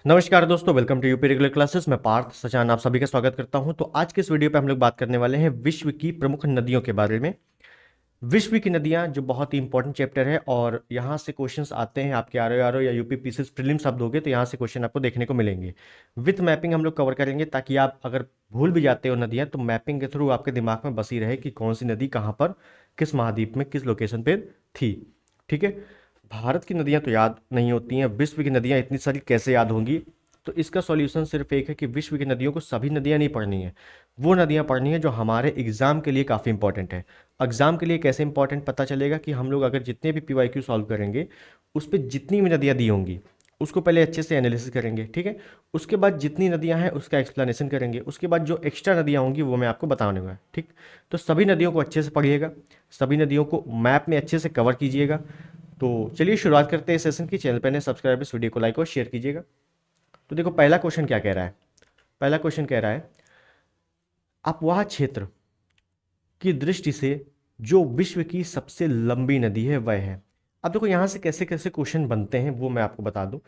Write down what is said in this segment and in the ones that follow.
नमस्कार दोस्तों, welcome to UP regular classes. मैं पार्थ सचान आप सभी का स्वागत करता हूं। तो आज के इस वीडियो पे हम लोग बात करने वाले हैं विश्व की प्रमुख नदियों के बारे में। विश्व की नदियां जो बहुत ही इंपॉर्टेंट चैप्टर है और यहाँ से क्वेश्चंस आते हैं। आपके आर या यूपी पीसीएस प्रीलिम्स आप दोगे तो यहाँ से क्वेश्चन आपको देखने को मिलेंगे। विथ मैपिंग हम लोग कवर करेंगे ताकि आप अगर भूल भी जाते हो नदियाँ तो मैपिंग के थ्रू आपके दिमाग में बसी रहे कि कौन सी नदी कहाँ पर, किस महाद्वीप में, किस लोकेशन पे थी। ठीक है। भारत की नदियाँ तो याद नहीं होती हैं, विश्व की नदियाँ इतनी सारी कैसे याद होंगी। तो इसका सॉल्यूशन सिर्फ एक है कि विश्व की नदियों को सभी नदियाँ नहीं पढ़नी है, वो नदियाँ पढ़नी है जो हमारे एग्जाम के लिए काफ़ी इंपॉर्टेंट है। एग्जाम के लिए कैसे इंपॉर्टेंट पता चलेगा कि हम लोग अगर जितने भी पीवाईक्यू सॉल्व करेंगे उस पर जितनी भी नदियाँ दी होंगी उसको पहले अच्छे से एनालिसिस करेंगे। ठीक है। उसके बाद जितनी नदियाँ हैं उसका एक्सप्लेनेशन करेंगे। उसके बाद जो एक्स्ट्रा नदियाँ होंगी वो मैं आपको बताने वाला। ठीक। तो सभी नदियों को अच्छे से पढ़िएगा, सभी नदियों को मैप में अच्छे से कवर कीजिएगा। तो चलिए शुरुआत करते हैं इस सेशन की। चैनल पर नए सब्सक्राइब, इस वीडियो को लाइक और शेयर कीजिएगा। तो देखो पहला क्वेश्चन क्या कह रहा है। पहला क्वेश्चन कह रहा है अपवाह क्षेत्र की दृष्टि से जो विश्व की सबसे लंबी नदी है वह है। अब देखो यहाँ से कैसे कैसे क्वेश्चन बनते हैं वो मैं आपको बता दूं।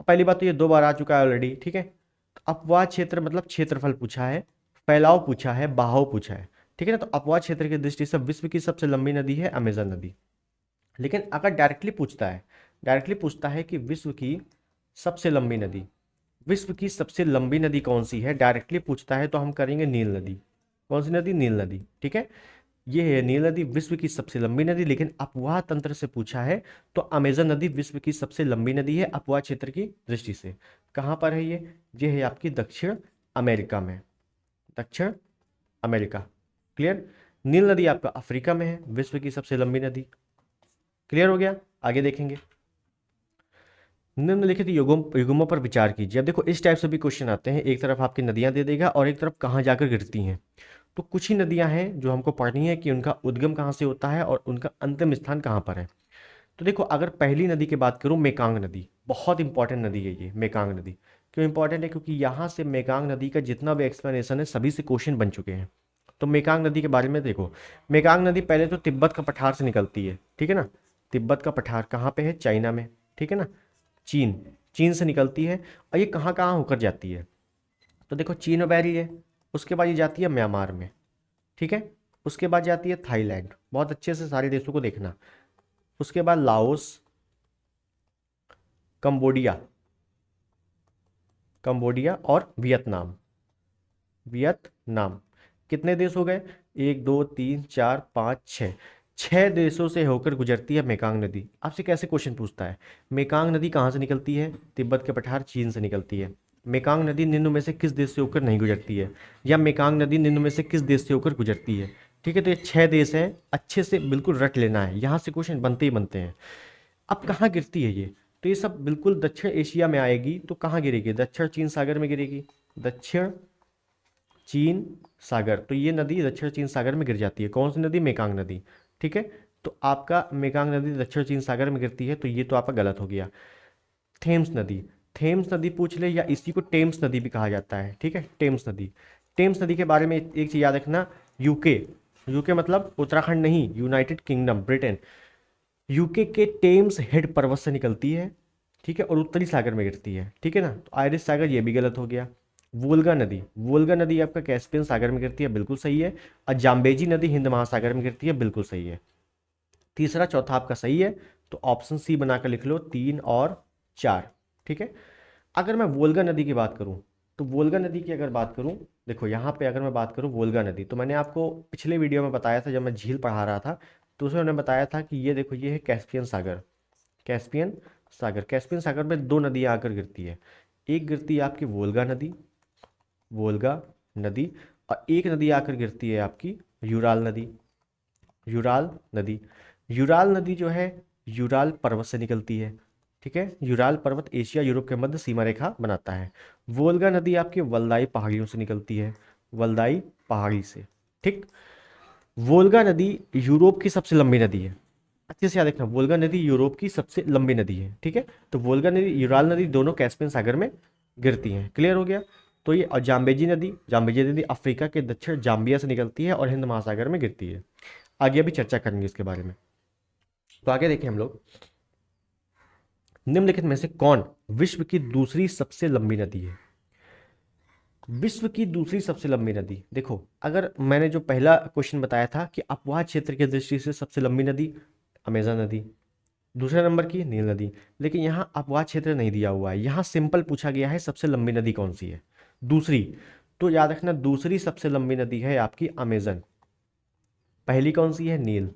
पहली बात तो ये 2 बार आ चुका है ऑलरेडी। ठीक है। तो अपवाह क्षेत्र मतलब क्षेत्रफल पूछा है, फैलाव पूछा है, बहाव पूछा है। ठीक है ना। तो अपवाह क्षेत्र की दृष्टि से विश्व की सबसे लंबी नदी है अमेजन नदी। लेकिन अगर डायरेक्टली पूछता है कि विश्व की सबसे लंबी नदी, विश्व की सबसे लंबी नदी कौन सी है, डायरेक्टली पूछता है तो हम करेंगे नील नदी। कौन सी नदी? नील नदी। ठीक है। ये है नील नदी विश्व की सबसे लंबी नदी। लेकिन अपवाह तंत्र से पूछा है तो अमेजन नदी विश्व की सबसे लंबी नदी है अपवाह क्षेत्र की दृष्टि से। कहाँ पर है ये है आपकी दक्षिण अमेरिका में। दक्षिण अमेरिका। क्लियर। नील नदी आपका अफ्रीका में है, विश्व की सबसे लंबी नदी। क्लियर हो गया। आगे देखेंगे। निम्नलिखित युग्मों पर विचार कीजिए। अब देखो इस टाइप से भी क्वेश्चन आते हैं, एक तरफ आपकी नदियां दे देगा और एक तरफ कहाँ जाकर गिरती हैं। तो कुछ ही नदियां हैं जो हमको पढ़नी है कि उनका उद्गम कहाँ से होता है और उनका अंतिम स्थान कहाँ पर है। तो देखो अगर पहली नदी की बात करूँ, मेकांग नदी बहुत इंपॉर्टेंट नदी है ये मेकांग नदी। क्यों इंपॉर्टेंट है? क्योंकि यहाँ से मेकांग नदी का जितना भी एक्सप्लेनेशन है सभी से क्वेश्चन बन चुके हैं। तो मेकांग नदी के बारे में देखो। मेकांग नदी पहले तो तिब्बत का पठार से निकलती है। ठीक है ना। तिब्बत का पठार कहाँ पे है? चाइना में। ठीक है ना। चीन, चीन से निकलती है। और ये कहाँ कहाँ होकर जाती है? तो देखो चीन में बह रही है, उसके बाद ये जाती है म्यांमार में। ठीक है। उसके बाद जाती है थाईलैंड। बहुत अच्छे से सारे देशों को देखना। उसके बाद लाओस, कंबोडिया, कंबोडिया और वियतनाम। वियतनाम। कितने देश हो गए? 1 2 3 4 5 6। 6 देशों से होकर गुजरती है मेकांग नदी। आपसे कैसे क्वेश्चन पूछता है? मेकांग नदी कहाँ से निकलती है? तिब्बत के पठार चीन से निकलती है। मेकांग नदी निम्न में से किस देश से होकर नहीं गुजरती है? या मेकांग नदी निम्न में से किस देश से होकर गुजरती है? ठीक है। तो ये 6 देश हैं, अच्छे से बिल्कुल रट लेना है, यहाँ से क्वेश्चन बनते ही बनते हैं। अब कहाँ गिरती है ये? तो ये सब बिल्कुल दक्षिण एशिया में आएगी। तो कहाँ गिरेगी? दक्षिण चीन सागर में गिरेगी। दक्षिण चीन सागर। तो ये नदी दक्षिण चीन सागर में गिर जाती है। कौन सी नदी? मेकांग नदी। ठीक है। तो आपका मेकांग नदी दक्षिण चीन सागर में गिरती है, तो ये तो आपका गलत हो गया। थेम्स नदी। थेम्स नदी पूछ ले या इसी को टेम्स नदी भी कहा जाता है। ठीक है। टेम्स नदी। टेम्स नदी के बारे में एक चीज याद रखना। यूके, यूके मतलब उत्तराखंड नहीं, यूनाइटेड किंगडम, ब्रिटेन। यूके के टेम्स हेड पर्वत से निकलती है। ठीक है। और उत्तरी सागर में गिरती है। ठीक है ना। तो आयरिश सागर ये भी गलत हो गया। वोल्गा नदी, वोल्गा नदी आपका कैस्पियन सागर में गिरती है, बिल्कुल सही है। और जाम्बेजी नदी हिंद महासागर में गिरती है, बिल्कुल सही है। तीसरा चौथा आपका सही है। तो ऑप्शन सी बनाकर लिख लो, 3 और 4। ठीक है। अगर मैं वोल्गा नदी की बात करूं, तो वोल्गा नदी की अगर बात करूं, देखो यहाँ पे अगर मैं बात करूं वोल्गा नदी, तो मैंने आपको पिछले वीडियो में बताया था जब मैं झील पढ़ा रहा था, तो उसमें मैंने बताया था कि ये देखो ये है कैस्पियन सागर। कैस्पियन सागर, कैस्पियन सागर में 2 नदियां आकर गिरती है। एक गिरती है आपकी वोल्गा नदी, वोल्गा नदी। और एक नदी आकर गिरती है आपकी यूराल नदी, यूराल नदी। यूराल नदी जो है यूराल पर्वत से निकलती है। ठीक है। यूराल पर्वत एशिया यूरोप के मध्य सीमा रेखा बनाता है। वोल्गा नदी आपकी वल्दाई पहाड़ियों से निकलती है, वल्दाई पहाड़ी से। ठीक। वोल्गा नदी यूरोप की सबसे लंबी नदी है। अच्छे से याद रखना, वोल्गा नदी यूरोप की सबसे लंबी नदी है। ठीक है। तो वोल्गा नदी, यूराल नदी दोनों कैस्पियन सागर में गिरती हैं। क्लियर हो गया। तो ये और जाम्बेजी नदी, जाम्बेजी नदी अफ्रीका के दक्षिण जाम्बिया से निकलती है और हिंद महासागर में गिरती है। आगे अभी चर्चा करेंगे इसके बारे में। तो आगे देखें हम लोग। निम्नलिखित में से कौन विश्व की दूसरी सबसे लंबी नदी है? विश्व की दूसरी सबसे लंबी नदी, देखो अगर मैंने जो पहला क्वेश्चन बताया था कि अपवाह क्षेत्र की दृष्टि से सबसे लंबी नदी अमेजन नदी, दूसरे नंबर की नील नदी, लेकिन यहाँ अपवाह क्षेत्र नहीं दिया हुआ है, यहाँ सिंपल पूछा गया है सबसे लंबी नदी कौन सी है, दूसरी। तो याद रखना दूसरी सबसे लंबी नदी है आपकी अमेजन, पहली कौन सी है, नील।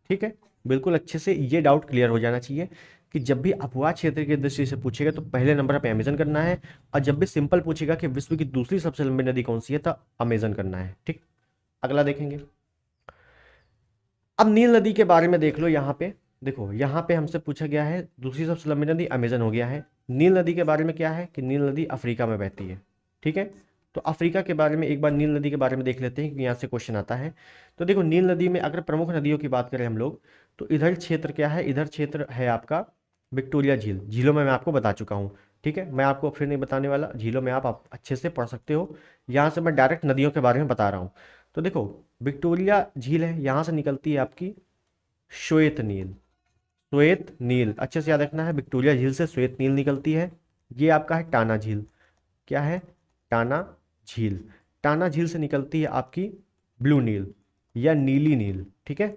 ठीक है, बिल्कुल अच्छे से ये डाउट क्लियर हो जाना चाहिए कि जब भी अपवाह क्षेत्र की दृष्टि से पूछेगा तो पहले नंबर पे अमेजन करना है, और जब भी सिंपल पूछेगा कि विश्व की दूसरी सबसे लंबी नदी कौन सी है तो अमेजन करना है। ठीक, अगला देखेंगे। अब नील नदी के बारे में देख लो, यहाँ पे देखो, यहाँ पे हमसे पूछा गया है दूसरी सबसे लंबी नदी अमेजन हो गया है। नील नदी के बारे में क्या है कि नील नदी अफ्रीका में बहती है। ठीक है, तो अफ्रीका के बारे में एक बार नील नदी के बारे में देख लेते हैं क्योंकि यहाँ से क्वेश्चन आता है। तो देखो नील नदी में अगर प्रमुख नदियों की बात करें हम लोग, तो इधर क्षेत्र क्या है, इधर क्षेत्र है आपका विक्टोरिया झील। झीलों में मैं आपको बता चुका हूँ। ठीक है, मैं आपको फिर नहीं बताने वाला, झीलों में आप अच्छे से पढ़ सकते हो। यहाँ से मैं डायरेक्ट नदियों के बारे में बता रहा हूँ। तो देखो विक्टोरिया झील है, यहाँ से निकलती है आपकी श्वेत नील। श्वेत नील अच्छे से याद रखना है, विक्टोरिया झील से श्वेत नील निकलती है। ये आपका है टाना झील, क्या है, टाना झील। टाना झील से निकलती है आपकी ब्लू नील या नीली नील। ठीक है,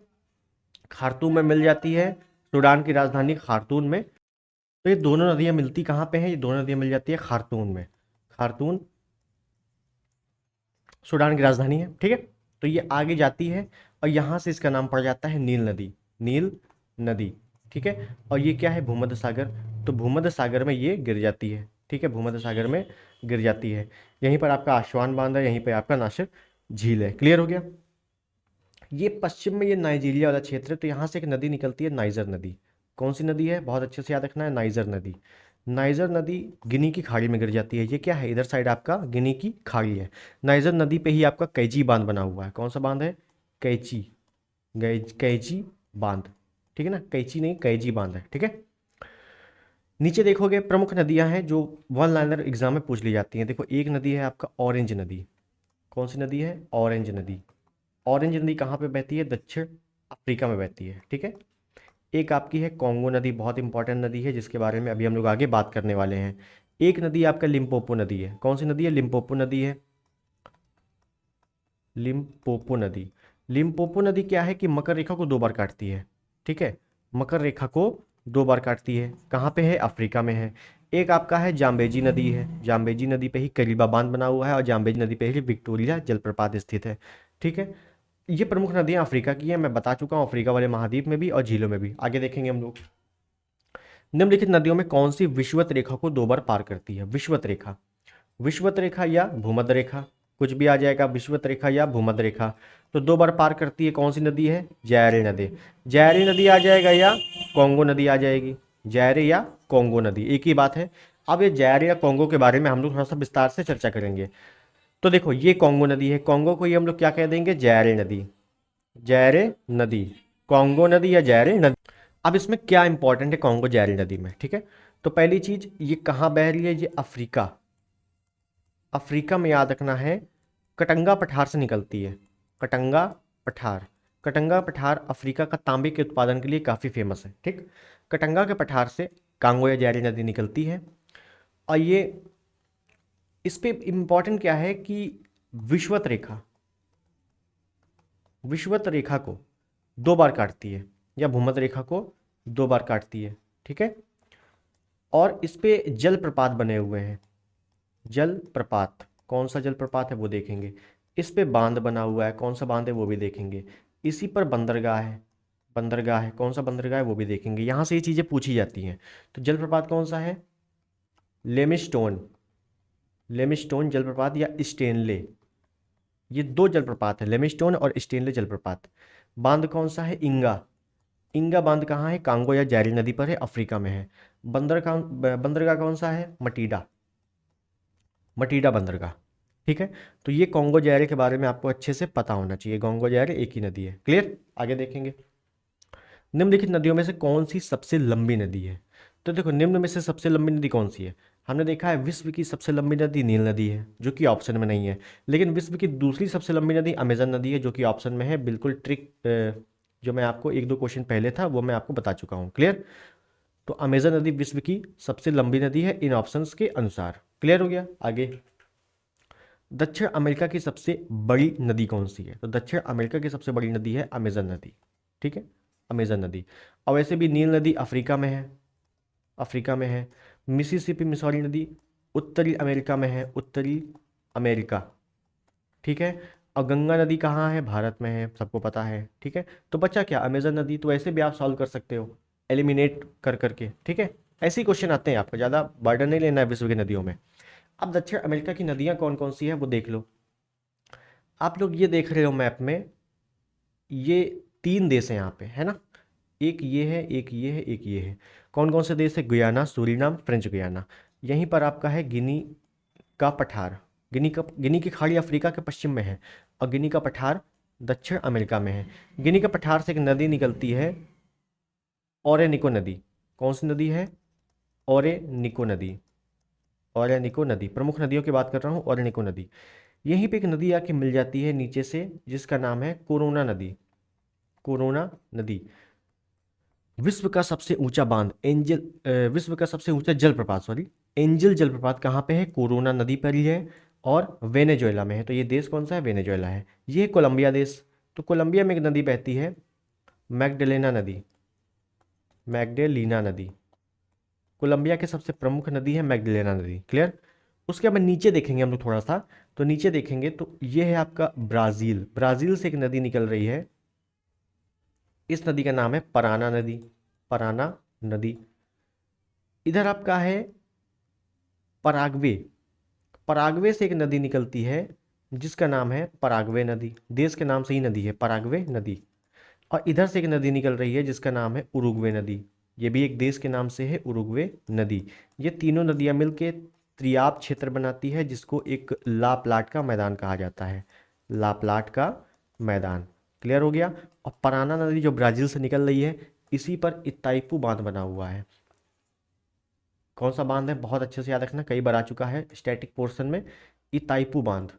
खार्तूम में मिल जाती है, सूडान की राजधानी खार्तूम में। तो ये दोनों नदियां मिलती कहाँ पे हैं, ये दोनों नदियां मिल जाती है खार्तूम में। खार्तूम सूडान की राजधानी है। ठीक है, तो ये आगे जाती है और यहाँ से इसका नाम पड़ जाता है नील नदी, नील नदी। ठीक है, और ये क्या है, भूमध्य सागर। तो भूमध्य सागर में ये गिर जाती है। ठीक है, भूमध्य सागर में गिर जाती है। यहीं पर आपका आसवान बांध है, यहीं पर आपका नासिर झील है। क्लियर हो गया। ये पश्चिम में ये नाइजीरिया वाला क्षेत्र है, तो यहाँ से एक नदी निकलती है नाइजर नदी। कौन सी नदी है, बहुत अच्छे से याद रखना है, नाइजर नदी। नाइजर नदी गिनी की खाड़ी में गिर जाती है। ये क्या है, इधर साइड आपका गिनी की खाड़ी है। नाइजर नदी पे ही आपका कैची बांध बना हुआ है। कौन सा बांध है, कैची, कैची बांध। ठीक है ना, कैची नहीं कैची बांध है। ठीक है, नीचे देखोगे प्रमुख नदियां हैं जो वन लाइनर एग्जाम में पूछ ली जाती हैं। देखो एक नदी है आपका ऑरेंज नदी। कौन सी नदी है, ऑरेंज नदी। ऑरेंज नदी कहाँ पे बहती है, दक्षिण अफ्रीका में बहती है। ठीक है, एक आपकी है कॉन्गो नदी, बहुत इंपॉर्टेंट नदी है जिसके बारे में अभी हम लोग आगे बात करने वाले हैं। एक नदी आपका लिम्पोपो नदी है। कौन सी नदी है, लिम्पोपो नदी है, लिम्पोपो नदी। लिम्पोपो नदी क्या है कि मकर रेखा को दो बार काटती है। ठीक है, मकर रेखा को दो बार काटती है, कहाँ पे है, अफ्रीका में है। एक आपका है जाम्बेजी नदी है, जाम्बेजी नदी पे ही करीबा बांध बना हुआ है और जाम्बेजी नदी पे ही विक्टोरिया जलप्रपात स्थित है। ठीक है, ये प्रमुख नदियां अफ्रीका की हैं, मैं बता चुका हूँ, अफ्रीका वाले महाद्वीप में भी और झीलों में भी। आगे देखेंगे हम लोग। निम्नलिखित नदियों में कौन सी विषुवत रेखा को दो बार पार करती है, विषुवत रेखा। विषुवत रेखा या भूमध्य रेखा, कुछ भी आ जाएगा, विषुवत रेखा या भूमध्य रेखा। तो दो बार पार करती है, कौन सी नदी है, जैरे नदी। जैरे नदी आ जाएगा या कोंगो नदी आ जाएगी, जैरे या कोंगो नदी एक ही बात है। अब ये जैरे या कोंगो के बारे में हम लोग थोड़ा सा विस्तार से चर्चा करेंगे। तो देखो ये कोंगो नदी है, कोंगो को ये हम लोग क्या कह देंगे, जैरे नदी, जैरे नदी, कोंगो नदी या जैरे नदी। अब इसमें क्या इंपॉर्टेंट है कोंगो जैरे नदी में, ठीक है। तो पहली चीज ये कहाँ बह रही है, ये अफ्रीका, अफ्रीका में याद रखना है, कटंगा पठार से निकलती है, कटंगा पठार। कटंगा पठार अफ्रीका का तांबे के उत्पादन के लिए काफ़ी फेमस है। ठीक, कटंगा के पठार से कांगो या जैरे नदी निकलती है। और ये इस पे इम्पॉर्टेंट क्या है कि विषुवत रेखा, विषुवत रेखा को दो बार काटती है या भूमध्य रेखा को दो बार काटती है। ठीक है, और इस पे जलप्रपात बने हुए हैं, जलप्रपात, कौन सा जलप्रपात है वो देखेंगे। इस पे बांध बना हुआ है, कौन सा बांध है वो भी देखेंगे। इसी पर बंदरगाह है, बंदरगाह है, कौन सा बंदरगाह है वो भी देखेंगे। यहाँ से ये चीज़ें पूछी जाती हैं। तो जलप्रपात कौन सा है, लेमिस्टोन, लेमिस्टोन जलप्रपात या स्टेनले, ये दो जलप्रपात है, लेमिस्टोन और स्टेनले जलप्रपात। बांध कौन सा है, इंगा, इंगा बांध कहाँ है, कांगो या जैरी नदी पर है, अफ्रीका में है। बंदरगाह कौन सा है, मटीडा, मटीडा बंदरगाह। ठीक है, तो ये कॉन्गो जैरे के बारे में आपको अच्छे से पता होना चाहिए, कॉन्गो जैरे एक ही नदी है। क्लियर, आगे देखेंगे। निम्नलिखित नदियों में से कौन सी सबसे लंबी नदी है। तो देखो निम्न में से सबसे लंबी नदी कौन सी है, हमने देखा है विश्व की सबसे लंबी नदी नील नदी है जो कि ऑप्शन में नहीं है। लेकिन विश्व की दूसरी सबसे लंबी नदी अमेजन नदी है जो कि ऑप्शन में है। बिल्कुल ट्रिक जो मैं आपको एक दो क्वेश्चन पहले था वो मैं आपको बता चुका हूँ। क्लियर, तो अमेजन नदी विश्व की सबसे लंबी नदी है इन ऑप्शंस के अनुसार। क्लियर हो गया। आगे, दक्षिण अमेरिका की सबसे बड़ी नदी कौन सी है? तो दक्षिण अमेरिका की सबसे बड़ी नदी है अमेजन नदी। ठीक है, अमेजन नदी। और वैसे भी नील नदी अफ्रीका में है, अफ्रीका में है। मिसिसिपी मिसौरी नदी उत्तरी अमेरिका में है, उत्तरी अमेरिका। ठीक है, और गंगा नदी कहाँ है? भारत में है, सबको पता है। ठीक है, तो बचा क्या? अमेजन नदी। तो ऐसे भी आप सॉल्व कर सकते हो एलिमिनेट कर करके। ठीक है, ऐसे ही क्वेश्चन आते हैं, आपको ज़्यादा बर्डन नहीं लेना है विश्व की नदियों में। अब दक्षिण अमेरिका की नदियाँ कौन कौन सी है वो देख लो। आप लोग ये देख रहे हो मैप में, ये 3 देश हैं यहाँ पे, है ना? एक ये है, एक ये है, एक ये है। कौन कौन से देश है? Guyana, Suriname, French Guiana. यहीं पर आपका है गिनी का पठार। गिनी की खाड़ी अफ्रीका के पश्चिम में है, और गिनी का पठार दक्षिण अमेरिका में है। गिनी के पठार से एक नदी निकलती है, ओरेनिको नदी। कौन सी नदी है? ओरेनिको नदी। ओरेनिको नदी, प्रमुख नदियों की बात कर रहा हूँ, ओरेनिको नदी। यहीं पे एक नदी आके मिल जाती है नीचे से, जिसका नाम है कोरोना नदी। कोरोना नदी। विश्व का सबसे ऊंचा बांध विश्व का सबसे ऊंचा जलप्रपात, सॉरी, एंजल जलप्रपात कहाँ पे है? कोरोना नदी पर ही है, और वेनेजुएला में है। तो ये देश कौन सा है? वेनेजुएला है। ये है कोलंबिया देश। तो कोलंबिया में एक नदी बहती है, मैग्डलेना नदी। मैग्डेलिना नदी कोलंबिया की सबसे प्रमुख नदी है, मैग्डलेना नदी। क्लियर। उसके बाद नीचे देखेंगे हम लोग थोड़ा सा, तो नीचे देखेंगे तो ये है आपका ब्राज़ील। ब्राज़ील से एक नदी निकल रही है, इस नदी का नाम है पराना नदी। पराना नदी। इधर आपका है पराग्वे। पराग्वे से एक नदी निकलती है, जिसका नाम है पराग्वे नदी। देश के नाम से ही नदी है, पराग्वे नदी। और इधर से एक नदी निकल रही है, जिसका नाम है उरुग्वे नदी। ये भी एक देश के नाम से है, उरुग्वे नदी। ये तीनों नदियां मिलके त्रियाप क्षेत्र बनाती है, जिसको एक लाप्लाट का मैदान कहा जाता है। लाप्लाट का मैदान। क्लियर हो गया। और पराना नदी जो ब्राजील से निकल रही है, इसी पर इताइपू बांध बना हुआ है। कौन सा बांध है? बहुत अच्छे से याद रखना, कई बार आ चुका है स्टैटिक पोर्शन में। इताइपू बांध।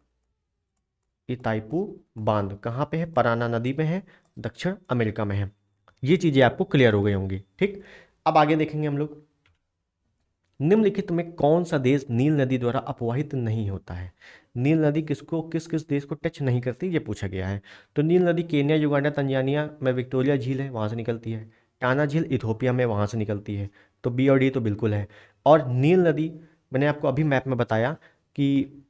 इताइपू बांध कहाँ पे है? पराना नदी में है, दक्षिण अमेरिका में है। ये चीजें आपको क्लियर हो गई होंगी। ठीक, अब आगे देखेंगे हम लोग। निम्नलिखित में कौन सा देश नील नदी द्वारा अपवाहित नहीं होता है? नील नदी किसको, किस किस देश को टच नहीं करती, ये पूछा गया है। तो नील नदी केन्या, युगांडा, तंजानिया में विक्टोरिया झील है, वहां से निकलती है। टाना झील इथोपिया में, वहां से निकलती है। तो बी और डी तो बिल्कुल है। और नील नदी, मैंने आपको अभी मैप में बताया कि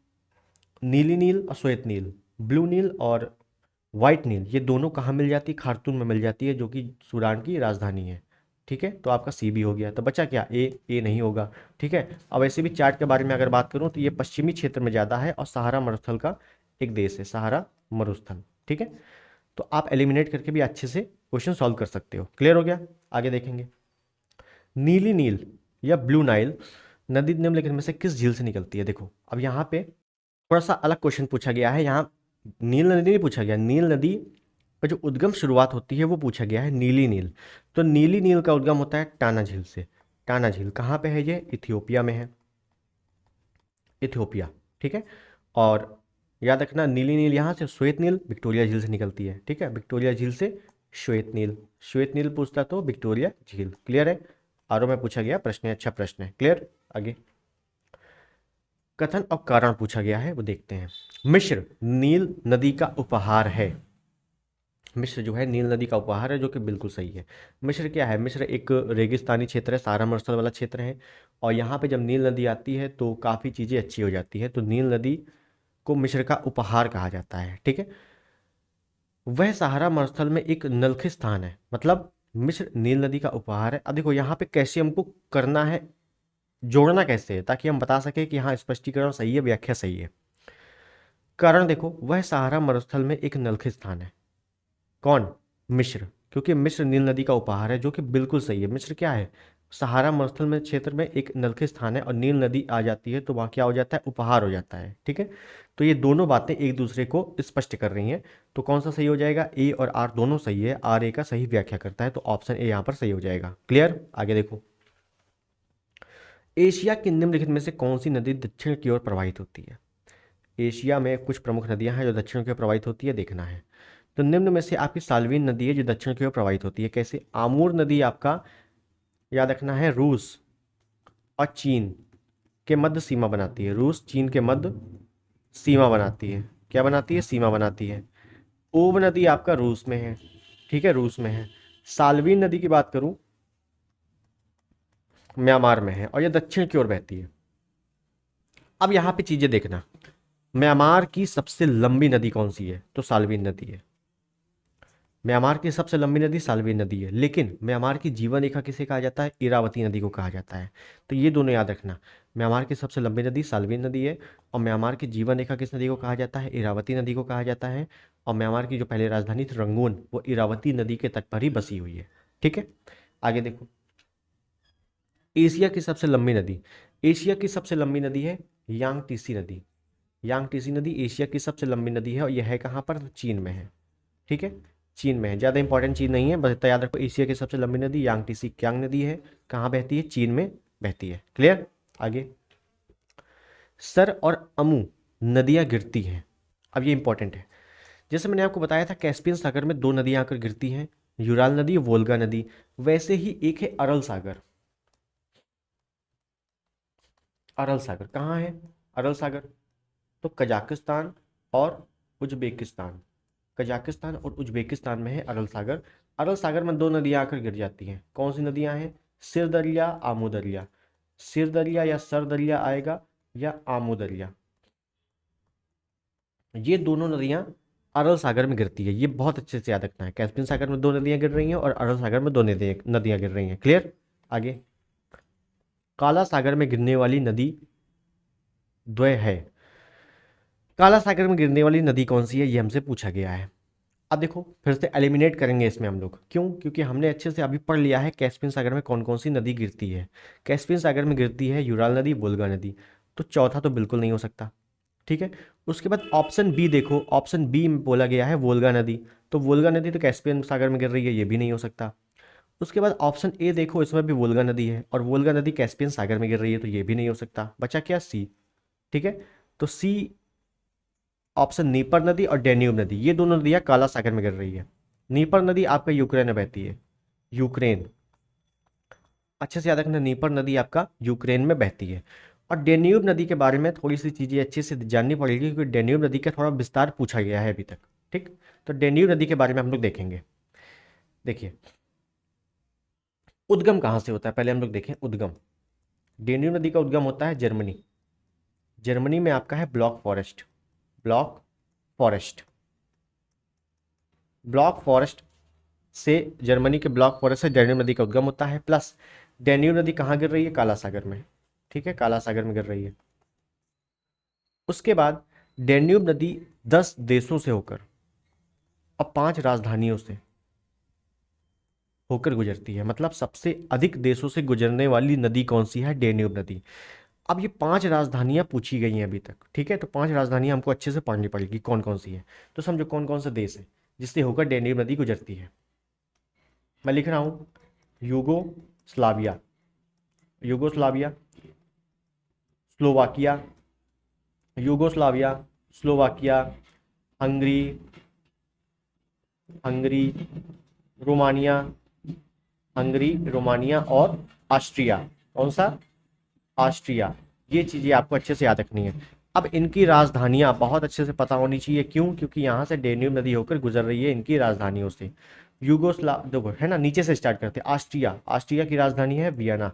नीली नील और श्वेत नील, ब्लू नील और वाइट नील, ये दोनों कहाँ मिल जाती है? खार्तूम में मिल जाती है, जो कि सूडान की राजधानी है। ठीक है, तो आपका सी भी हो गया। तो बचा क्या? ए नहीं होगा। ठीक है, अब वैसे भी चार्ट के बारे में अगर बात करूं तो ये पश्चिमी क्षेत्र में ज़्यादा है, और सहारा मरुस्थल का एक देश है, सहारा मरुस्थल। ठीक है, तो आप एलिमिनेट करके भी अच्छे से क्वेश्चन सॉल्व कर सकते हो। क्लियर हो गया। आगे देखेंगे। नीली नील या ब्लू नाइल नदी निम्नलिखित में से किस झील से निकलती है? देखो, अब यहाँ पे थोड़ा सा अलग क्वेश्चन पूछा गया है। यहाँ नील नदी नहीं पूछा गया, नील नदी का जो उद्गम शुरुआत होती है वो पूछा गया है, नीली नील। तो नीली नील का उद्गम होता है टाना झील से। टाना झील कहाँ पे है? ये इथियोपिया में है, इथियोपिया। ठीक है, और याद रखना नीली नील यहाँ से, श्वेत नील विक्टोरिया झील से निकलती है। ठीक है, विक्टोरिया झील से श्वेत नील। श्वेत नील पूछता तो विक्टोरिया झील। क्लियर है। आर में पूछा गया प्रश्न है, अच्छा प्रश्न है। क्लियर। आगे कथन और कारण पूछा गया है, वो देखते हैं। मिस्र नील नदी का उपहार है। मिस्र जो है नील नदी का उपहार है, जो कि बिल्कुल सही है। मिस्र क्या है? मिस्र एक रेगिस्तानी क्षेत्र है, सहारा मरुस्थल वाला क्षेत्र है, और यहाँ पे जब नील नदी आती है तो काफ़ी चीज़ें अच्छी हो जाती है। तो नील नदी को मिस्र का उपहार कहा जाता है। ठीक है, वह सहारा मरुस्थल में एक नलखी स्थान है, मतलब मिस्र नील नदी का उपहार है। अब देखो यहाँ पे कैसे हमको करना है, जोड़ना कैसे है, ताकि हम बता सकें कि हाँ स्पष्टीकरण सही है, व्याख्या सही है। कारण देखो, वह सहारा मरुस्थल में एक नलखी स्थान है। कौन? मिस्र, क्योंकि मिस्र नील नदी का उपहार है, जो कि बिल्कुल सही है। मिस्र क्या है? सहारा मरुस्थल में क्षेत्र में एक नलखी स्थान है, और नील नदी आ जाती है तो वहाँ क्या हो जाता है? उपहार हो जाता है। ठीक है, तो ये दोनों बातें एक दूसरे को स्पष्ट कर रही हैं। तो कौन सा सही हो जाएगा? ए और आर दोनों सही है, आर ए का सही व्याख्या करता है, तो ऑप्शन ए यहाँ पर सही हो जाएगा। क्लियर। आगे देखो। एशिया की निम्नलिखित में से कौन सी नदी दक्षिण की ओर प्रवाहित होती है? एशिया में कुछ प्रमुख नदियां हैं जो दक्षिण की ओर प्रवाहित होती है, देखना है। तो निम्न में से आपकी साल्वीन नदी है, जो दक्षिण की ओर प्रवाहित होती है। कैसे? आमूर नदी आपका याद रखना है, रूस और चीन के मध्य सीमा बनाती है। रूस चीन के मध्य सीमा बनाती है। क्या बनाती है? सीमा बनाती है। ओब नदी आपका रूस में है, ठीक है, रूस में है। साल्वीन नदी की बात करूं, म्यांमार में है और ये दक्षिण की ओर बहती है। अब यहाँ पे चीजें देखना, म्यांमार की सबसे लंबी नदी कौन सी है? तो साल्वीन नदी है। म्यांमार की सबसे लंबी नदी साल्वीन नदी है। लेकिन म्यांमार की जीवन रेखा किसे कहा जाता है? इरावती नदी को कहा जाता है। तो ये दोनों याद रखना, म्यांमार की सबसे लंबी नदी साल्वीन नदी है और म्यांमार की जीवन रेखा किस नदी को कहा जाता है? इरावती नदी को कहा जाता है। और म्यांमार की जो पहले राजधानी थी रंगून, वो इरावती नदी के तट पर ही बसी हुई है। ठीक है, आगे देखो, एशिया की सबसे लंबी नदी, एशिया की सबसे लंबी नदी है यांगटीसी नदी। यांगटीसी नदी एशिया की सबसे लंबी नदी है और यह है कहाँ पर? तो चीन में है। ठीक है, चीन में है, ज़्यादा इंपॉर्टेंट चीज़ नहीं है, बस इतना याद रखो, एशिया की सबसे लंबी नदी यांगटीसी क्यांग नदी है। कहाँ बहती है? चीन में बहती है। क्लियर? आगे, सर और अमू नदियाँ गिरती हैं। अब ये इंपॉर्टेंट है, जैसे मैंने आपको बताया था कैस्पियन सागर में दो नदियाँ आकर गिरती हैं, यूराल नदी, वोल्गा नदी। वैसे ही एक है अरल सागर। अरल सागर कहाँ है? अरल सागर तो कजाकिस्तान और उज्बेकिस्तान, कजाकिस्तान और उज्बेकिस्तान में है अरल सागर। अरल सागर में दो नदियां आकर गिर जाती हैं। कौन सी नदियां हैं? सिर दरिया, आमू दरिया। सिर दरिया या सर दरिया आएगा या आमू दरिया, ये दोनों नदियां अरल सागर में गिरती है। ये बहुत अच्छे से याद रखना है, कैस्पियन सागर में दो नदियां गिर रही हैं और अरल सागर में दो नदियां गिर रही हैं। क्लियर? आगे, काला सागर में गिरने वाली नदी द्वय है। काला सागर में गिरने वाली नदी कौन सी है, ये हमसे पूछा गया है। अब देखो, फिर से एलिमिनेट करेंगे इसमें हम लोग, क्यों? क्योंकि हमने अच्छे से अभी पढ़ लिया है कैस्पियन सागर में कौन कौन सी नदी गिरती है। कैस्पियन सागर में गिरती है यूराल नदी, वोल्गा नदी। तो चौथा तो बिल्कुल नहीं हो सकता। ठीक है, उसके बाद ऑप्शन बी देखो, ऑप्शन बी में बोला गया है वोल्गा नदी। तो वोल्गा नदी तो कैस्पियन सागर में गिर रही है, ये भी नहीं हो सकता। उसके बाद ऑप्शन ए देखो, इसमें भी वोल्गा नदी है और वोल्गा नदी कैस्पियन सागर में गिर रही है, तो ये भी नहीं हो सकता। बचा क्या? सी। ठीक है, तो सी ऑप्शन, नीपर नदी और डेन्यूब नदी, ये दोनों नदियां काला सागर में गिर रही है। नीपर नदी आपका यूक्रेन में बहती है, यूक्रेन, अच्छे से याद रखना, नीपर नदी आपका यूक्रेन में बहती है। और डेन्यूब नदी के बारे में थोड़ी सी चीज़ें अच्छे से जाननी पड़ेगी, क्योंकि डेन्यूब नदी का थोड़ा विस्तार पूछा गया है अभी तक। ठीक, तो डेन्यूब नदी के बारे में हम लोग देखेंगे। देखिए, उद्गम कहाँ से होता है, पहले हम लोग देखें उद्गम। डेन्यूब नदी का उद्गम होता है जर्मनी। जर्मनी में आपका है block forest, block forest, block forest से, जर्मनी के ब्लॉक फॉरेस्ट से डैन्यूब नदी का उद्गम होता है। प्लस डैन्यूब नदी कहाँ गिर रही है? काला सागर में। ठीक है, काला सागर में गिर रही है। उसके बाद डैन्यूब नदी 10 देशों से होकर और 5 राजधानियों से होकर गुजरती है। मतलब सबसे अधिक देशों से गुजरने वाली नदी कौन सी है? डैन्यूब नदी। अब ये 5 राजधानियां पूछी गई हैं अभी तक। ठीक है, तो 5 राजधानियां हमको अच्छे से पढ़नी पड़ेगी कौन कौन सी है। तो समझो कौन कौन से देश है जिससे होकर डैन्यूब नदी गुजरती है। मैं लिख रहा हूँ, Yugoslavia, Yugoslavia, Slovakia, Yugoslavia, Slovakia, Hungary, Hungary, Romania, Hungary, Romania और ऑस्ट्रिया। कौन सा? ऑस्ट्रिया। ये चीज़ें आपको अच्छे से याद रखनी है। अब इनकी राजधानियाँ बहुत अच्छे से पता होनी चाहिए, क्यों? क्योंकि यहाँ से डेन्यूब नदी होकर गुजर रही है इनकी राजधानियों से। यूगोस्लाव देखो है ना, नीचे से स्टार्ट करते हैं। ऑस्ट्रिया, ऑस्ट्रिया की राजधानी है वियना।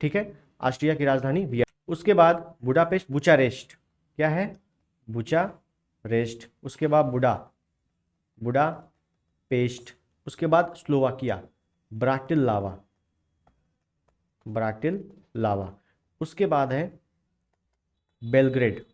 ठीक है, ऑस्ट्रिया की राजधानी वियना। उसके बाद बुडापेस्ट, बुचारेस्ट, क्या है? बुचारेस्ट। उसके बाद बुडा पेस्ट। उसके बाद स्लोवाकिया, ब्राटिस्लावा, ब्राटिस्लावा। उसके बाद है बेलग्रेड,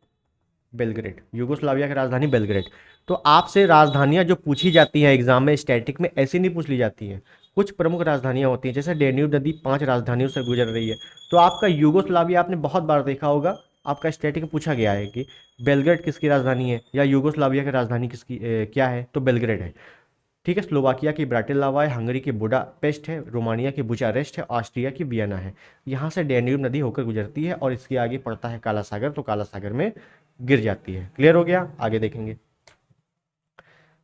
बेलग्रेड, यूगोस्लाविया की राजधानी बेलग्रेड। तो आपसे राजधानियां जो पूछी जाती हैं एग्जाम में स्टैटिक में, ऐसी नहीं पूछ ली जाती हैं। कुछ प्रमुख राजधानियां होती हैं, जैसे डेन्यूब नदी 5 राजधानियों से गुजर रही है। तो आपका यूगोस्लाविया आपने बहुत बार देखा होगा, आपका स्टैटिक में पूछा गया है कि बेलग्रेड किसकी राजधानी है या यूगोस्लाविया की राजधानी किसकी क्या है? तो बेलग्रेड है। ठीक है, स्लोवाकिया की ब्राटिस्लावा है, हंगरी की बुडापेस्ट है, रोमानिया की बुचारेस्ट है, ऑस्ट्रिया की वियना है। यहाँ से डैन्यूब नदी होकर गुजरती है और इसके आगे पड़ता है काला सागर, तो काला सागर में गिर जाती है। क्लियर हो गया? आगे देखेंगे,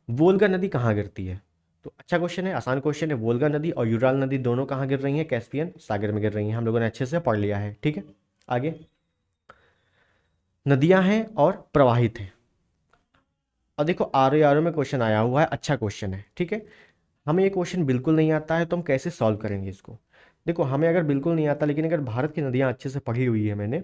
वोल्गा नदी कहाँ गिरती है? तो अच्छा क्वेश्चन है, आसान क्वेश्चन है। वोल्गा नदी और यूराल नदी दोनों कहाँ गिर रही हैं? कैस्पियन सागर में गिर रही हैं। हम लोगों ने अच्छे से पढ़ लिया है, ठीक है। आगे, नदियां हैं और प्रवाहित हैं। और देखो आर में क्वेश्चन आया हुआ है, अच्छा क्वेश्चन है, ठीक है। हमें ये क्वेश्चन बिल्कुल नहीं आता है तो हम कैसे सॉल्व करेंगे इसको? देखो हमें अगर बिल्कुल नहीं आता, लेकिन अगर भारत की नदियां अच्छे से पढ़ी हुई है मैंने,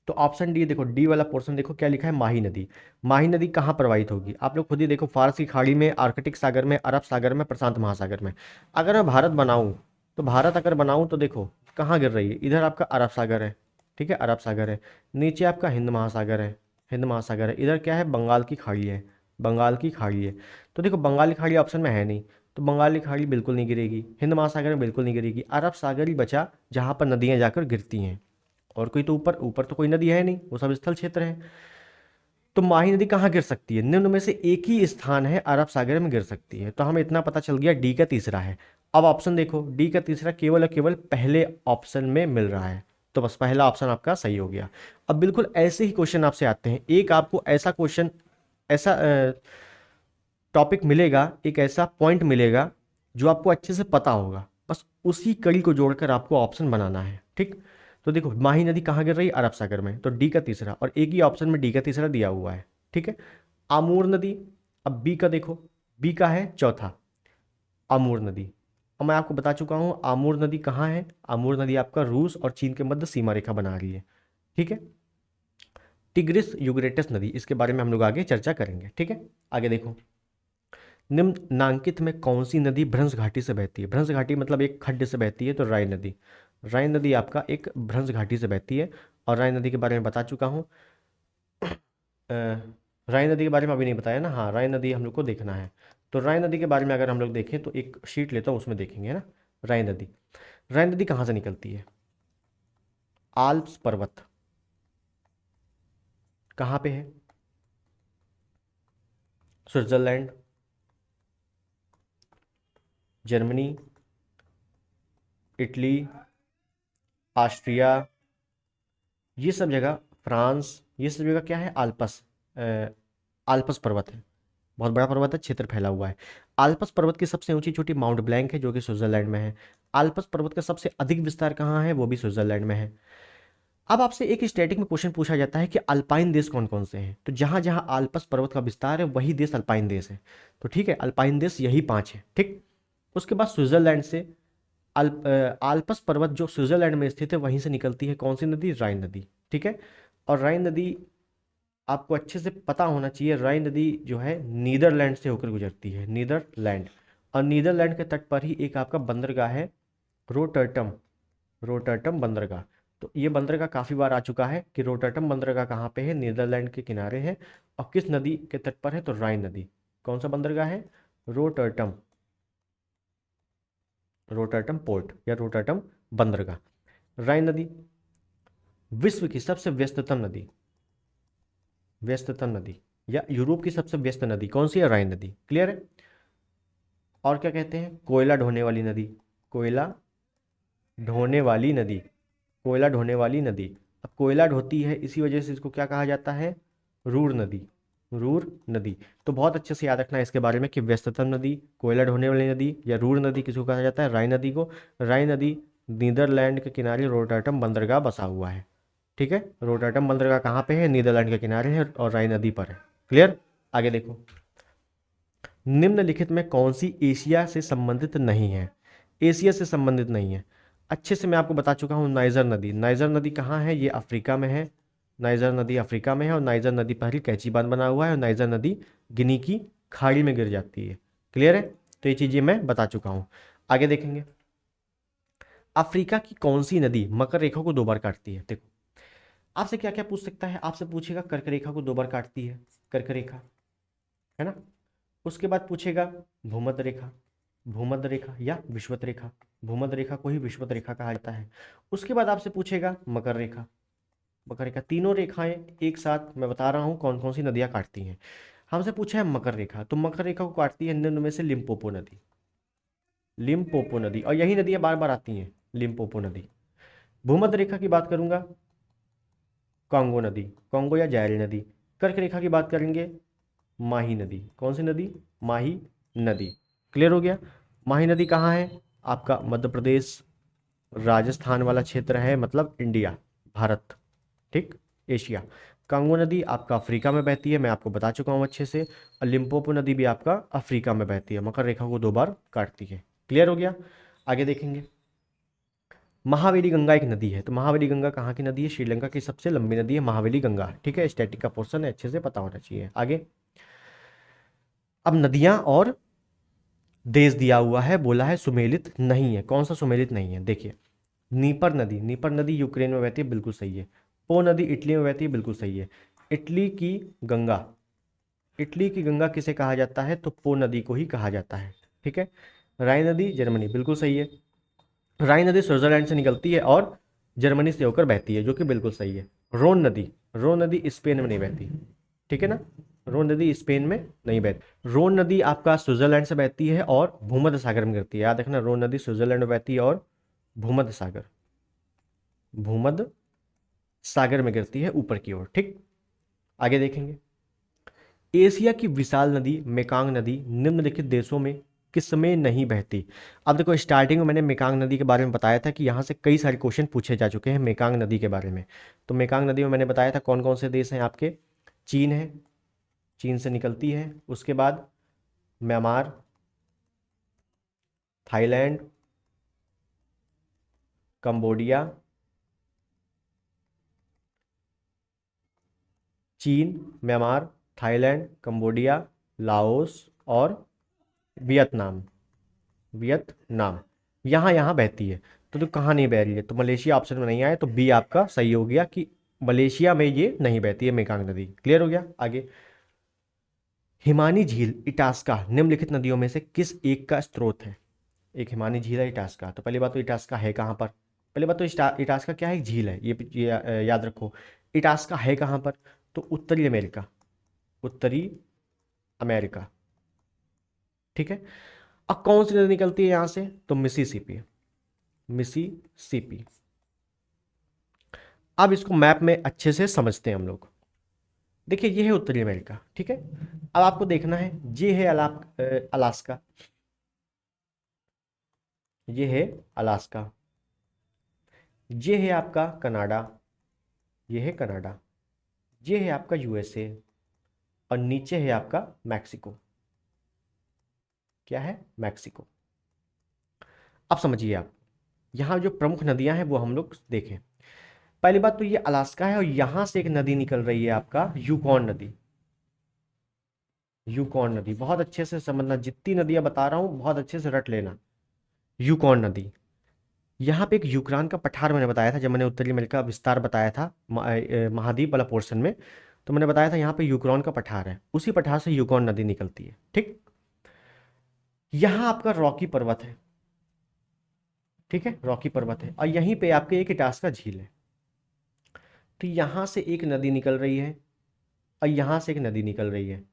तो ऑप्शन डी देखो, डी वाला पोर्शन देखो क्या लिखा है, माही नदी। माही नदी कहाँ प्रवाहित होगी? आप लोग खुद ही देखो, फारस की खाड़ी में, आर्कटिक सागर में, अरब सागर में, प्रशांत महासागर में। अगर मैं भारत बनाऊं, तो भारत अगर बनाऊं तो देखो कहाँ गिर रही है, इधर आपका अरब सागर है, ठीक है, अरब सागर है। नीचे आपका हिंद महासागर है, हिंद महासागर है। इधर क्या है, बंगाल की खाड़ी है, बंगाल की खाड़ी है। तो देखो बंगाल की खाड़ी ऑप्शन में है नहीं, तो बंगाल की खाड़ी बिल्कुल नहीं गिरेगी, हिंद महासागर में बिल्कुल नहीं गिरेगी, अरब सागर ही बचा जहाँ पर नदियाँ जाकर गिरती हैं। और कोई तो ऊपर ऊपर तो कोई नदी है नहीं, वो सब स्थल क्षेत्र है। तो माही नदी कहाँ गिर सकती है? निम्न में से एक ही स्थान है, अरब सागर में गिर सकती है। तो हमें इतना पता चल गया, डी का तीसरा है। अब ऑप्शन देखो, डी का तीसरा केवल और केवल पहले ऑप्शन में मिल रहा है, तो बस पहला ऑप्शन आपका सही हो गया। अब बिल्कुल ऐसे ही क्वेश्चन आपसे आते हैं, एक आपको ऐसा क्वेश्चन, ऐसा टॉपिक मिलेगा, एक ऐसा पॉइंट मिलेगा जो आपको अच्छे से पता होगा, बस उसी कड़ी को जोड़कर आपको ऑप्शन बनाना है, ठीक। तो देखो माही नदी कहाँ गिर रही है? अरब सागर में, तो डी का तीसरा, और एक ही ऑप्शन में डी का तीसरा दिया हुआ है, ठीक है। आमूर नदी, अब बी का देखो, बी का है चौथा, आमूर नदी। अब मैं आपको बता चुका हूँ आमूर नदी कहाँ है। आमूर नदी आपका रूस और चीन के मध्य सीमा रेखा बना रही है, ठीक है। टिग्रिस यूग्रेटस नदी, इसके बारे में हम लोग आगे चर्चा करेंगे, ठीक है। आगे देखो, निम्नांकित में कौन सी नदी भ्रंश घाटी से बहती है? भ्रंश घाटी मतलब एक खड्ड से बहती है, तो राय नदी। राय नदी आपका एक भ्रंश घाटी से बहती है, और राय नदी के बारे में बता चुका हूँ। राय नदी के बारे में अभी नहीं बताया ना, हाँ राय नदी हम लोग को देखना है। तो राय नदी के बारे में अगर हम लोग देखें तो एक शीट लेता हूँ, उसमें देखेंगे ना। राय नदी, राय नदी कहाँ से निकलती है? आल्प्स पर्वत कहाँ पे है? स्विट्जरलैंड, जर्मनी, इटली, ऑस्ट्रिया, ये सब जगह, फ्रांस, ये सब जगह क्या है? आल्पस, आल्पस पर्वत है। बहुत बड़ा पर्वत है, क्षेत्र फैला हुआ है। आल्पस पर्वत की सबसे ऊंची चोटी माउंट ब्लैंक है, जो कि स्विट्जरलैंड में है। आल्पस पर्वत का सबसे अधिक विस्तार कहाँ है? वो भी स्विट्जरलैंड में है। अब आपसे एक स्टैटिक में क्वेश्चन पूछा जाता है कि अल्पाइन देश कौन कौन से हैं, तो जहां जहां आल्पस पर्वत का विस्तार है वही देश अल्पाइन देश है। तो ठीक है, अल्पाइन देश यही 5 है, ठीक। उसके बाद स्विट्जरलैंड से आल्पस पर्वत जो स्विट्जरलैंड में स्थित है, वहीं से निकलती है कौन सी नदी? राइन नदी, ठीक है। और राइन नदी आपको अच्छे से पता होना चाहिए, राइन नदी जो है नीदरलैंड से होकर गुजरती है, नीदरलैंड। और नीदरलैंड के तट पर ही एक आपका बंदरगाह है, रोटरटम, रोटरटम बंदरगाह। तो ये बंदरगाह काफ़ी बार आ चुका है कि रोटरटम बंदरगाह कहाँ पे है? नीदरलैंड के किनारे है। और किस नदी के तट पर है? तो राइन नदी। कौन सा बंदरगाह है? रोटरटम, रोटरटम पोर्ट या रोटरटम बंदरगाह। राइन नदी विश्व की सबसे व्यस्ततम नदी, व्यस्ततम नदी, या यूरोप की सबसे व्यस्त नदी कौन सी है? राइन नदी, क्लियर है। और क्या कहते हैं? कोयला ढोने वाली नदी, कोयला ढोने वाली नदी, कोयला ढोने वाली नदी। अब कोयला ढोती है, इसी वजह से इसको क्या कहा जाता है? रूर नदी, रूर नदी। तो बहुत अच्छे से याद रखना है इसके बारे में कि व्यस्ततम नदी, कोयला ढोने वाली नदी, या रूर नदी किसको कहा जाता है? राइन नदी को। राइन नदी नीदरलैंड के किनारे रोटरडम बंदरगाह बसा हुआ है, ठीक है। रोटरडम बंदरगाह कहाँ पे है? नीदरलैंड के किनारे है और राइन नदी पर है, क्लियर। आगे देखो, निम्नलिखित में कौन सी एशिया से संबंधित नहीं है? एशिया से संबंधित नहीं है, अच्छे से मैं आपको बता चुका हूँ। नाइजर नदी, नाइजर नदी कहाँ है? ये अफ्रीका में है। नाइजर नदी अफ्रीका में है, और नाइजर नदी पर ही कैची बांध बना हुआ है, और नाइजर नदी गिनी की खाड़ी में गिर जाती है, क्लियर है। तो ये चीज़ें मैं बता चुका हूँ। आगे देखेंगे, अफ्रीका की कौन सी नदी मकर रेखा को 2 बार काटती है? देखो आपसे क्या क्या पूछ सकता है, आपसे पूछेगा कर्क रेखा को 2 बार काटती है, कर्क रेखा, है ना। उसके बाद पूछेगा भूमध्य रेखा, भूमध्य रेखा या विषुवत रेखा, भूमध्य रेखा को ही विषुवत रेखा कहा जाता है। उसके बाद आपसे पूछेगा मकर रेखा, मकर रेखा। तीनों रेखाएं एक साथ मैं बता रहा हूं कौन कौन सी नदियां काटती हैं। हमसे पूछा है मकर रेखा, तो मकर रेखा को काटती है निम्न में से लिम्पोपो नदी, लिम्पोपो नदी, और यही नदियां बार बार आती हैं, लिम्पोपो नदी। भूमध्य रेखा की बात करूंगा, कांगो नदी, कांगो या जायरी नदी। कर्क रेखा की बात करेंगे, माही नदी। कौन सी नदी? माही नदी। क्लियर हो गया। माही नदी कहाँ है? आपका मध्य प्रदेश, राजस्थान वाला क्षेत्र है, मतलब इंडिया, भारत, ठीक, एशिया। कांगो नदी आपका अफ्रीका में बहती है, मैं आपको बता चुका हूँ अच्छे से। और लिम्पोपो नदी भी आपका अफ्रीका में बहती है, मकर रेखा को 2 बार काटती है। क्लियर हो गया। आगे देखेंगे, महावेली गंगा एक नदी है, तो महावेली गंगा कहाँ की नदी है? श्रीलंका की सबसे लंबी नदी है महावेली गंगा, ठीक है। स्टैटिक का पोर्शन है, अच्छे से पता होना चाहिए। आगे, अब नदियां और देश दिया हुआ है, बोला है सुमेलित नहीं है। कौन सा सुमेलित नहीं है? देखिए, नीपर नदी, नीपर नदी यूक्रेन में बहती है, बिल्कुल सही है। पो नदी इटली में बहती है, बिल्कुल सही है। इटली की गंगा, इटली की गंगा किसे कहा जाता है? तो पो नदी को ही कहा जाता है, ठीक है। राइन नदी जर्मनी, बिल्कुल सही है। राइन नदी स्विट्जरलैंड से निकलती है और जर्मनी से होकर बहती है, जो कि बिल्कुल सही है। रोन नदी, रोन नदी स्पेन में नहीं बहती, ठीक है ना। रोन नदी स्पेन में नहीं बहती। रोन नदी आपका स्विट्जरलैंड से बहती है और भूमध्य सागर में गिरती है, याद रखना। रोन नदी स्विट्जरलैंड में बहती है और भूमध्य सागर, भूमध्य सागर में गिरती है ऊपर की ओर, ठीक। आगे देखेंगे, एशिया की विशाल नदी मेकांग नदी निम्नलिखित देशों में किसमें नहीं बहती? अब देखो, स्टार्टिंग में मैंने मेकांग नदी के बारे में बताया था कि यहाँ से कई सारे क्वेश्चन पूछे जा चुके हैं मेकांग नदी के बारे में। तो मेकांग नदी में मैंने बताया था कौन कौन से देश हैं आपके। चीन है, चीन से निकलती है। उसके बाद म्यांमार, थाईलैंड, कंबोडिया, चीन, म्यांमार, थाईलैंड, कंबोडिया, लाओस और वियतनाम, वियतनाम, यहाँ यहाँ बहती है। तो कहाँ नहीं बह रही है? तो मलेशिया ऑप्शन में नहीं आया, तो बी आपका सही हो गया कि मलेशिया में ये नहीं बहती है मेकांग नदी। क्लियर हो गया। आगे, हिमानी झील इटास्का निम्नलिखित नदियों में से किस एक का स्रोत है? एक हिमानी झील है इटास्का, तो पहली बात तो इटास्का है कहाँ पर? पहली बात तो इटास्का क्या है? एक झील है, ये याद रखो। इटास्का है कहाँ पर? तो उत्तरी अमेरिका, उत्तरी अमेरिका, ठीक है। अब कौन सी नदी निकलती है यहाँ से? तो मिसिसिपी, मिसिसिपी। अब इसको मैप में अच्छे से समझते हैं हम लोग। देखिए, ये है उत्तरी अमेरिका, ठीक है। अब आपको देखना है, ये है अलास्का, ये है अलास्का, ये है आपका कनाडा, ये है कनाडा, ये है आपका यूएसए, और नीचे है आपका मैक्सिको। क्या है? मैक्सिको। अब समझिए आप, यहाँ जो प्रमुख नदियां हैं वो हम लोग देखें। पहली बात तो ये अलास्का है और यहां से एक नदी निकल रही है आपका यूकॉन नदी, यूकॉन नदी। बहुत अच्छे से समझना, जितनी नदियां बता रहा हूं बहुत अच्छे से रट लेना। यूकॉन नदी, यहाँ पे एक यूक्रेन का पठार मैंने बताया था जब मैंने उत्तरी अमेरिका का विस्तार बताया था महाद्वीप वाला पोर्शन में। तो मैंने बताया था यहाँ पे यूक्रेन का पठार है, उसी पठार से यूकॉन नदी निकलती है, ठीक। यहाँ आपका रॉकी पर्वत है, ठीक है, रॉकी पर्वत है, और यहीं पे आपके एक इटास्का झील है। तो यहाँ से एक नदी निकल रही है और यहाँ से एक नदी निकल रही है।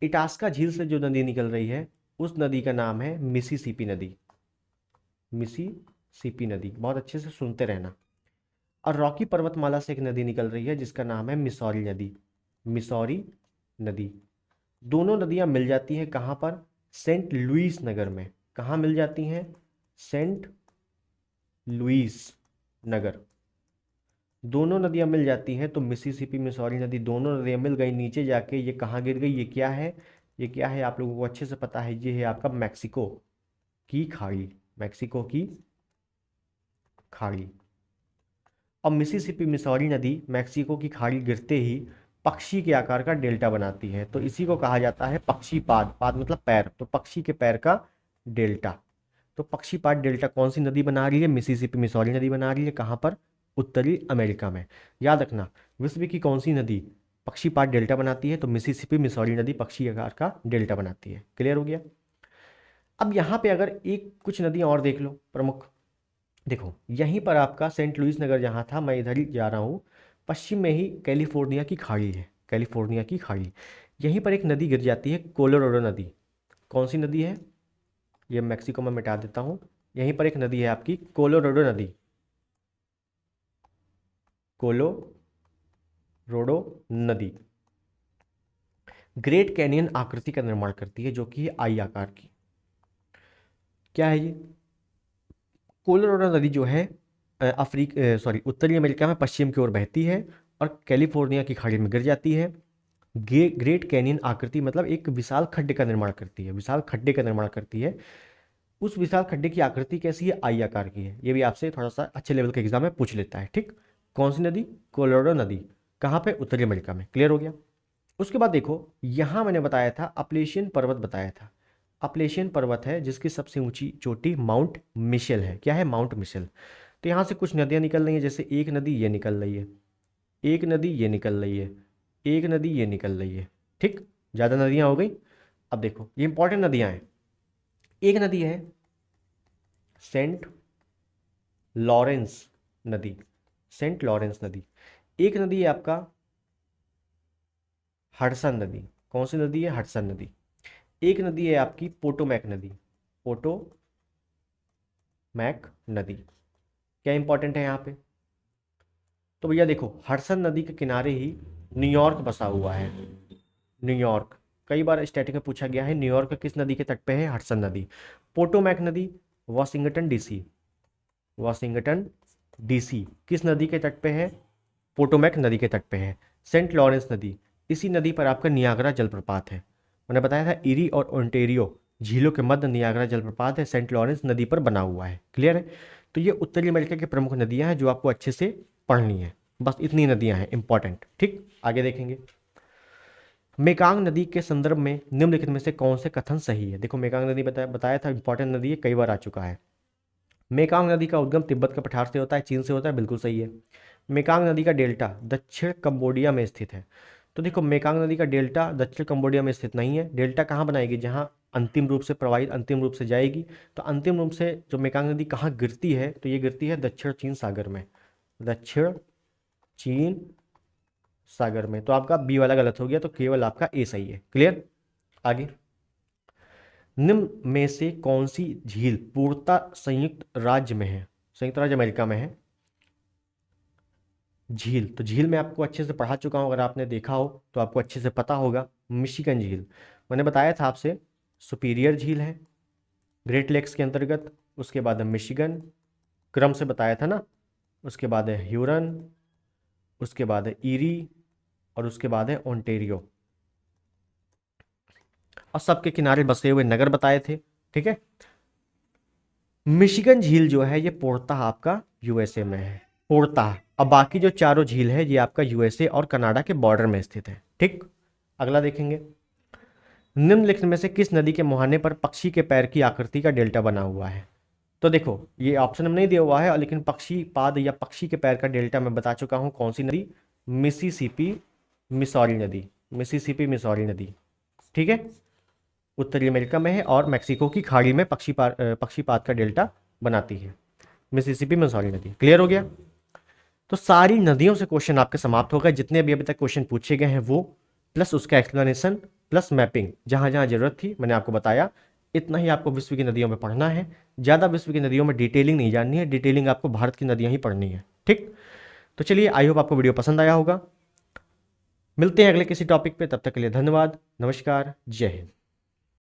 इटास्का झील से जो नदी निकल रही है उस नदी का नाम है मिसिसिपी नदी, मिसिसिपी नदी। बहुत अच्छे से सुनते रहना। और रॉकी पर्वतमाला से एक नदी निकल रही है जिसका नाम है मिसौरी नदी, मिसौरी नदी। दोनों नदियां मिल जाती हैं कहाँ पर? सेंट लुइस नगर में। कहाँ मिल जाती हैं? सेंट लुइस नगर। दोनों नदियां मिल जाती हैं, तो मिसिसिपी मिसौरी नदी, दोनों नदियां मिल गई, नीचे जाके ये कहाँ गिर गई? ये क्या है? ये क्या है आप लोगों को अच्छे से पता है, ये है आपका मैक्सिको की खाड़ी, मैक्सिको की खाड़ी। और मिसिसिपी मिसौरी नदी मैक्सिको की खाड़ी गिरते ही पक्षी के आकार का डेल्टा बनाती है, तो इसी को कहा जाता है पक्षी पाद, पाद मतलब पैर, तो पक्षी के पैर का डेल्टा। तो पक्षी पाद डेल्टा कौन सी नदी बना रही है? मिसिसिपी मिसौरी नदी बना रही है। कहाँ पर? उत्तरी अमेरिका में। याद रखना, विश्व की कौन सी नदी पक्षी पाद डेल्टा बनाती है? तो मिसिसिपी मिसौरी नदी पक्षी आकार का डेल्टा बनाती है। क्लियर हो गया। अब यहाँ पे अगर एक कुछ नदियाँ और देख लो प्रमुख। देखो, यहीं पर आपका सेंट लुइस नगर जहाँ था, मैं इधर ही जा रहा हूँ, पश्चिम में ही कैलिफोर्निया की खाड़ी है, कैलिफोर्निया की खाड़ी। यहीं पर एक नदी गिर जाती है, कोलोराडो नदी। कौन सी नदी है? ये मैक्सिको में मिटा देता हूँ। यहीं पर एक नदी है आपकी कोलोराडो नदी, कोलोराडो नदी ग्रेट कैनियन आकृति का निर्माण करती है, जो कि आई आकार की, क्या है ये? कोलोराडो नदी जो है उत्तरी अमेरिका में पश्चिम की ओर बहती है और कैलिफोर्निया की खाड़ी में गिर जाती है। ग्रेट कैनियन आकृति मतलब एक विशाल खड्डे का निर्माण करती है, विशाल खड्डे का निर्माण करती है। उस विशाल खड्डे की आकृति कैसी है? आई आकार की है। ये भी आपसे थोड़ा सा अच्छे लेवल के एग्जाम में पूछ लेता है। ठीक, कौन सी नदी? कोलोराडो नदी। कहाँ पे? उत्तरी अमेरिका में। क्लियर हो गया? उसके बाद देखो, यहाँ मैंने बताया था अपलेशियन पर्वत बताया था। अपलेशियन पर्वत है जिसकी सबसे ऊंची चोटी माउंट मिशेल है। क्या है? Mount Mitchell. तो यहाँ से कुछ नदियाँ निकल रही हैं, जैसे एक नदी ये निकल रही है, एक नदी ये निकल रही है, एक नदी ये निकल रही है। ठीक, ज़्यादा नदियाँ हो गई। अब देखो ये इंपॉर्टेंट नदियाँ हैं। एक नदी है सेंट लॉरेंस नदी, सेंट लॉरेंस नदी। एक नदी है आपका हडसन नदी। कौन सी नदी है? हडसन नदी। एक नदी है आपकी पोटोमैक नदी, पोटोमैक नदी। क्या इंपॉर्टेंट है यहाँ पे? तो भैया देखो, हडसन नदी के किनारे ही न्यूयॉर्क बसा हुआ है। न्यूयॉर्क कई बार स्टैटिक में पूछा गया है, न्यूयॉर्क किस नदी के तट पे है? हडसन नदी। पोटोमैक नदी वॉशिंगटन डीसी, वॉशिंगटन डीसी किस नदी के तट पे है? पोटोमैक नदी के तट पे है। सेंट लॉरेंस नदी, इसी नदी पर आपका नियाग्रा जलप्रपात है। मैंने बताया था इरी और ओंटेरियो झीलों के मध्य नियाग्रा जलप्रपात है, सेंट लॉरेंस नदी पर बना हुआ है। क्लियर है? तो ये उत्तरी अमेरिका की प्रमुख नदियां हैं जो आपको अच्छे से पढ़नी है। बस इतनी नदियां हैं इंपॉर्टेंट। ठीक, आगे देखेंगे। मेकांग नदी के संदर्भ में निम्नलिखित में से कौन से कथन सही है? देखो मेकांग नदी बताया था इंपॉर्टेंट नदी है, कई बार आ चुका है। मेकांग नदी का उद्गम तिब्बत के पठार से होता है, चीन से होता है, बिल्कुल सही है। मेकांग नदी का डेल्टा दक्षिण कंबोडिया में स्थित है। तो देखो मेकांग नदी का डेल्टा दक्षिण कंबोडिया में स्थित नहीं है। डेल्टा कहाँ बनाएगी? जहाँ अंतिम रूप से प्रवाहित, अंतिम रूप से जाएगी। तो अंतिम रूप से जो मेकांग नदी कहाँ गिरती है? तो ये गिरती है दक्षिण चीन सागर में, दक्षिण चीन सागर में। तो आपका बी वाला गलत हो गया, तो केवल आपका ए सही है। क्लियर? आगे, निम्न में से कौन सी झील पूर्णतः संयुक्त राज्य में है? संयुक्त राज्य अमेरिका में है झील। तो झील मैं आपको अच्छे से पढ़ा चुका हूं, अगर आपने देखा हो तो आपको अच्छे से पता होगा। मिशिगन झील मैंने बताया था आपसे, सुपीरियर झील है ग्रेट लेक्स के अंतर्गत। उसके बाद है मिशिगन, क्रम से बताया था ना। उसके बाद है ह्यूरन, उसके बाद है ईरी, और उसके बाद है ओंटेरियो। और सबके किनारे बसे हुए नगर बताए थे। ठीक है, मिशिगन झील जो है ये पूर्णतः आपका यूएसए में है, पूर्णतः। अब बाकी जो चारों झील है ये आपका यूएसए और कनाडा के बॉर्डर में स्थित है। ठीक, अगला देखेंगे। निम्नलिखित में से किस नदी के मुहाने पर पक्षी के पैर की आकृति का डेल्टा बना हुआ है? तो देखो ये ऑप्शन में नहीं दिया हुआ है, लेकिन पक्षी पाद या पक्षी के पैर का डेल्टा मैं बता चुका हूं। कौन सी नदी? मिसिसिपी मिसौरी नदी, मिसिसिपी मिसौरी नदी। ठीक है, उत्तरी अमेरिका में है और मैक्सिको की खाड़ी में पक्षीपात का डेल्टा बनाती है मिसिसिपी मिसौरी नदी। क्लियर हो गया? तो सारी नदियों से क्वेश्चन आपके समाप्त हो गए, जितने भी अभी तक क्वेश्चन पूछे गए हैं वो, प्लस उसका एक्सप्लेनेशन, प्लस मैपिंग। जहां जहां जरूरत थी मैंने आपको बताया। इतना ही आपको विश्व की नदियों में पढ़ना है, ज़्यादा विश्व की नदियों में डिटेलिंग नहीं जाननी है, डिटेलिंग आपको भारत की नदियां ही पढ़नी है। ठीक, तो चलिए, आई होप आपको वीडियो पसंद आया होगा। मिलते हैं अगले किसी टॉपिक पे, तब तक के लिए धन्यवाद, नमस्कार, जय हिंद।